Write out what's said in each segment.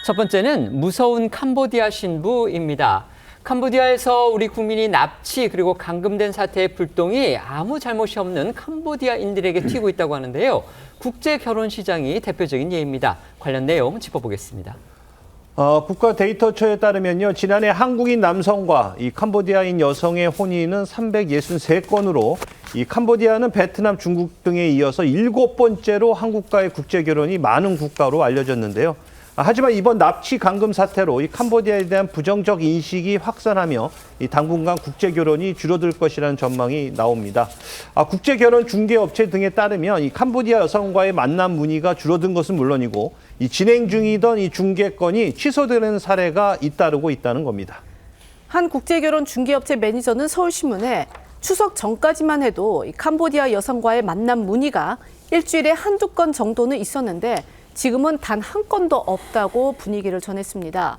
첫 번째는 무서운 캄보디아 신부입니다. 캄보디아에서 우리 국민이 납치 그리고 감금된 사태의 불똥이 아무 잘못이 없는 캄보디아인들에게 튀고 있다고 하는데요. 국제 결혼 시장이 대표적인 예입니다. 관련 내용 짚어보겠습니다. 국가데이터처에 따르면요, 지난해 한국인 남성과 이 캄보디아인 여성의 혼인은 363건으로 이 캄보디아는 베트남, 중국 등에 이어서 7번째로 한국과의 국제 결혼이 많은 국가로 알려졌는데요. 하지만 이번 납치 감금 사태로 이 캄보디아에 대한 부정적 인식이 확산하며 이 당분간 국제 결혼이 줄어들 것이라는 전망이 나옵니다. 국제 결혼 중개 업체 등에 따르면 이 캄보디아 여성과의 만남 문의가 줄어든 것은 물론이고 이 진행 중이던 이 중개건이 취소되는 사례가 잇따르고 있다는 겁니다. 한 국제 결혼 중개 업체 매니저는 서울신문에 추석 전까지만 해도 이 캄보디아 여성과의 만남 문의가 일주일에 한두 건 정도는 있었는데 지금은 단 한 건도 없다고 분위기를 전했습니다.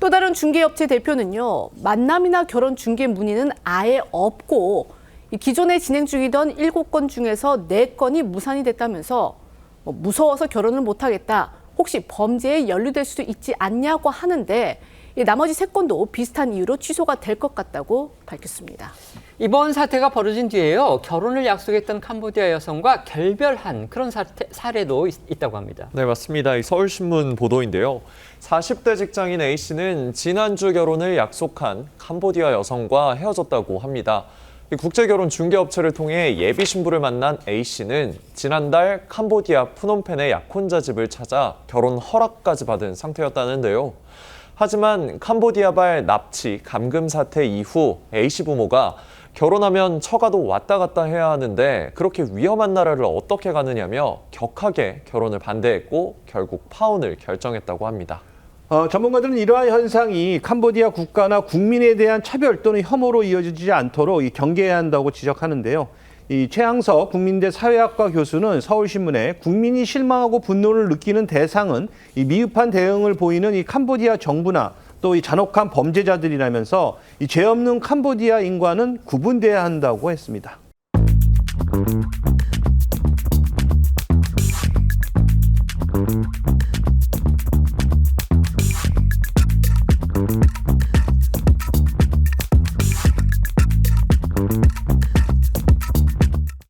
또 다른 중개업체 대표는요, 만남이나 결혼 중개 문의는 아예 없고 기존에 진행 중이던 7건 중에서 4건이 무산이 됐다면서 무서워서 결혼을 못하겠다, 혹시 범죄에 연루될 수도 있지 않냐고 하는데 나머지 3건도 비슷한 이유로 취소가 될 것 같다고 밝혔습니다. 이번 사태가 벌어진 뒤에요. 결혼을 약속했던 캄보디아 여성과 결별한 그런 사례도 있다고 합니다. 네, 맞습니다. 서울신문 보도인데요. 40대 직장인 A씨는 지난주 결혼을 약속한 캄보디아 여성과 헤어졌다고 합니다. 국제결혼 중개업체를 통해 예비 신부를 만난 A씨는 지난달 캄보디아 푸놈펜의 약혼자 집을 찾아 결혼 허락까지 받은 상태였다는데요. 하지만 캄보디아발 납치, 감금 사태 이후 A씨 부모가 결혼하면 처가도 왔다 갔다 해야 하는데 그렇게 위험한 나라를 어떻게 가느냐며 격하게 결혼을 반대했고 결국 파혼을 결정했다고 합니다. 전문가들은 이러한 현상이 캄보디아 국가나 국민에 대한 차별 또는 혐오로 이어지지 않도록 경계해야 한다고 지적하는데요. 이 최항석 국민대 사회학과 교수는 서울신문에 국민이 실망하고 분노를 느끼는 대상은 이 미흡한 대응을 보이는 이 캄보디아 정부나 또 이 잔혹한 범죄자들이라면서 이 죄 없는 캄보디아인과는 구분돼야 한다고 했습니다.